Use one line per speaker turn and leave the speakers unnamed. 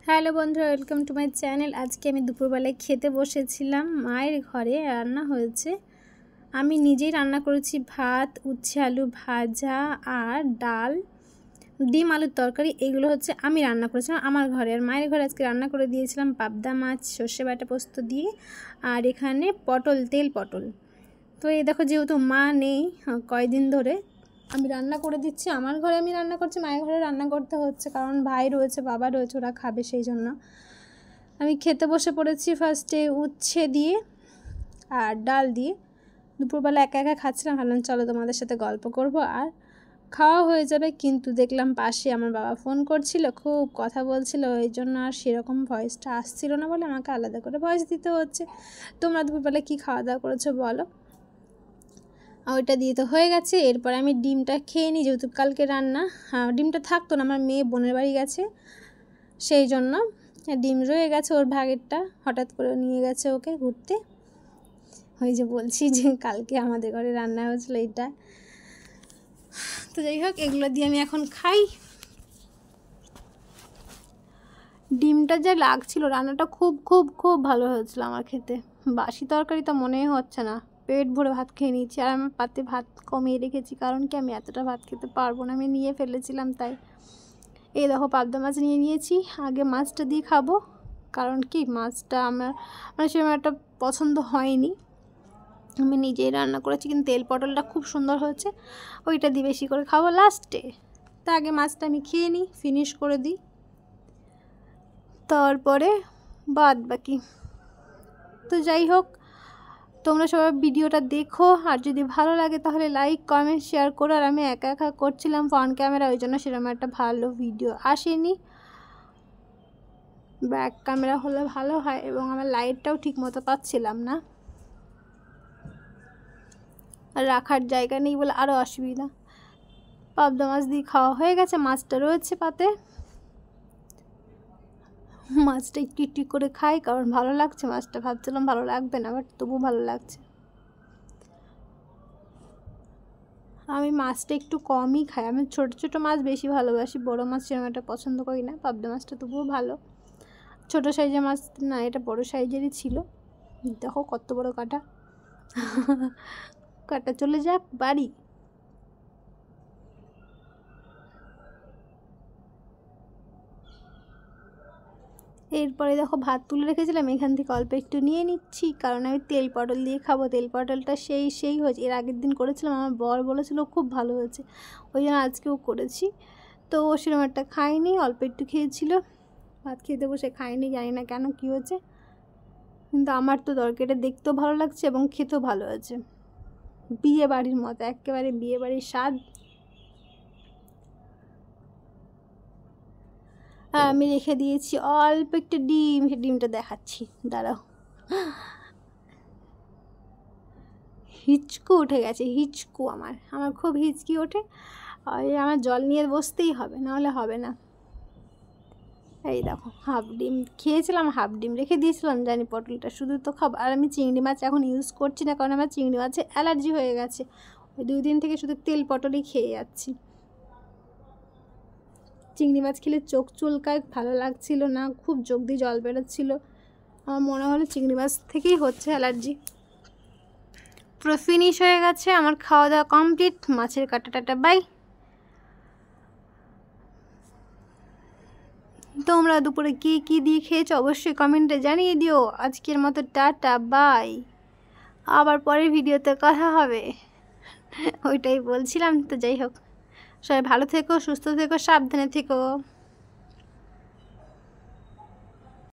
Hello বন্ধুরা, welcome to my channel. আজকে আমি দুপুরবেলায় খেতে বসেছিলাম। মায়ের ঘরে রান্না হয়েছে, আমি নিজেই রান্না করেছি। ভাত, উচ্ছে আলু ভাজা আর ডাল, ডিম আলুর তরকারি। এগুলো হচ্ছে আমি রান্না করেছিলাম আমার ঘরে। আর মায়ের ঘরে আজকে রান্না করে দিয়েছিলাম পাবদা মাছ সর্ষে বাটা পোস্ত দিয়ে, আর এখানে তেল পটল। তো এই দেখো, যেহেতু মা নেই কয়দিন ধরে, আমি রান্না করে দিচ্ছি। আমার ঘরে আমি রান্না করছি, মায়ের ঘরে রান্না করতে হচ্ছে, কারণ ভাই রয়েছে, বাবা রয়েছে, ওরা খাবে, সেই জন্য আমি খেতে বসে পড়েছি। ফার্স্টে উচ্ছে দিয়ে আর ডাল দিয়ে। দুপুরবেলা একা একা খাচ্ছিলাম, ভাবলাম চলো তোমাদের সাথে গল্প করব, আর খাওয়া হয়ে যাবে। কিন্তু দেখলাম পাশে আমার বাবা ফোন করছিল, খুব কথা বলছিল, ওই জন্য আর সেরকম ভয়েসটা আসছিল না বলে আমাকে আলাদা করে ভয়েস দিতে হচ্ছে। তোমরা দুপুরবেলা কী খাওয়া দাওয়া করেছো বলো। ওইটা দিয়ে তো হয়ে গেছে। এরপর আমি ডিমটা খেয়ে নিই, যেহেতু কালকে রান্না। ডিমটা থাকতো না, আমার মেয়ে বোনের বাড়ি গেছে, সেই জন্য ডিম রয়ে গেছে। ওর ভাগেরটা হঠাৎ করে নিয়ে গেছে ওকে ঘুরতে। ওই যে বলছি যে কালকে আমাদের ঘরে রান্না হয়েছিল এইটা। তো যাই হোক, এগুলো দিয়ে আমি এখন খাই। ডিমটা যা লাগছিল, রান্নাটা খুব খুব খুব ভালো হয়েছিল আমার খেতে। বাসি তরকারি তো মনেই হচ্ছে না। পেট ভরে ভাত খেয়ে নিয়েছি, আর আমার পাতে ভাত কমিয়ে রেখেছি, কারণ কি আমি এতটা ভাত খেতে পারবো না, আমি নিয়ে ফেলেছিলাম তাই। এই দেখো, পাবদা মাছ নিয়ে নিয়েছি, আগে মাছটা দিয়ে খাবো। কারণ কি মাছটা আমার সেরকম একটা পছন্দ হয়নি, আমি নিজেই রান্না করেছি, কিন্তু তেল পটলটা খুব সুন্দর হয়েছে, ওইটা দিয়ে বেশি করে খাবো লাস্টে। তা আগে মাছটা আমি খেয়ে নিই, ফিনিশ করে দিই, তারপরে বাদ বাকি। তো যাই হোক, তোমরা সবাই ভিডিওটা দেখো, আর যদি ভালো লাগে তাহলে লাইক কমেন্ট শেয়ার করো। আর আমি একা একা করছিলাম ফ্রন্ট ক্যামেরা, ওই জন্য সেরকম একটা ভালো ভিডিও আসেনি। ব্যাক ক্যামেরা হলে ভালো হয়, এবং আমার লাইটটাও ঠিক মতো পাচ্ছিলাম না, আর রাখার জায়গা নেই বলে আরও অসুবিধা। পাবদা মাছ দিয়ে খাওয়া হয়ে গেছে, মাছটা রয়েছে পাতে। মাছটা একটু একটু করে খাই, কারণ ভালো লাগছে মাছটা। ভাবছিলাম ভালো লাগবে না, বাট তবু ভালো লাগছে। আমি মাছটা একটু কমই খাই, আমি ছোট ছোট মাছ বেশি ভালোবাসি, বড় মাছ সেরকম একটা পছন্দ করি না। পাবদা মাছটা তবুও ভালো। ছোট সাইজের মাছ না, এটা বড় সাইজেরই ছিল। দেখো কত বড় কাঁটা। কাঁটা চলে যাক বাড়ি। এরপরে দেখো, ভাত তুলে রেখেছিলাম, এখান থেকে অল্প একটু নিয়ে নিচ্ছি, কারণ আমি তেল পটল দিয়ে খাবো। তেল পটলটা সেই হয়েছে, এর আগের দিন করেছিলাম, আমার বর বলেছিল খুব ভালো হয়েছে, ওই জন্য আজকেও করেছি। তো ও সেরকম একটা খাইনি, অল্প একটু খেয়েছিল। ভাত খেতে বসে খাইনি, জানি না কেন, কী হয়েছে, কিন্তু আমার তো তরকারিটা দেখতেও ভালো লাগছে এবং খেতেও ভালো আছে। বিয়ে বাড়ির মতো, একেবারে বিয়ে বাড়ির স্বাদ। আমি রেখে দিয়েছি অল্প একটু ডিম, সে ডিমটা দেখাচ্ছি, দাঁড়াও। হিচকু উঠে গেছে, হিচকু আমার খুব হিচকি ওঠে, আমার জল নিয়ে বসতেই হবে, নাহলে হবে না। এই দেখো, হাফ ডিম খেয়েছিলাম, হাফ ডিম রেখে দিয়েছিলাম, জানি পটলটা শুধু তো খাবো। আর আমি চিংড়ি মাছ এখন ইউজ করছি না, কারণ আমার চিংড়ি মাছে অ্যালার্জি হয়ে গেছে। ওই 2 দিন থেকে শুধু তেল পটলই খেয়ে যাচ্ছি। চিংড়ি মাছ খেলে চোখ চুলকায়, ভালো লাগছিল না, খুব চোখ দিয়ে জল বেরোচ্ছিল। আমার মনে হলো চিংড়ি মাছ থেকেই হচ্ছে অ্যালার্জি। পুরো ফিনিশ হয়ে গেছে আমার খাওয়া দাওয়া, কমপ্লিট। মাছের কাঁটাটা বাই। তোমরা দুপুরে কী দিয়ে খেয়েছো অবশ্যই কমেন্টে জানিয়ে দিও। আজকের মতো টাটা, বাই, আবার পরের ভিডিওতে কথা হবে। ওইটাই বলছিলাম। তো যাই হোক, সবাই ভালো থেকো, সুস্থ থেকো, সাবধানে থেকো।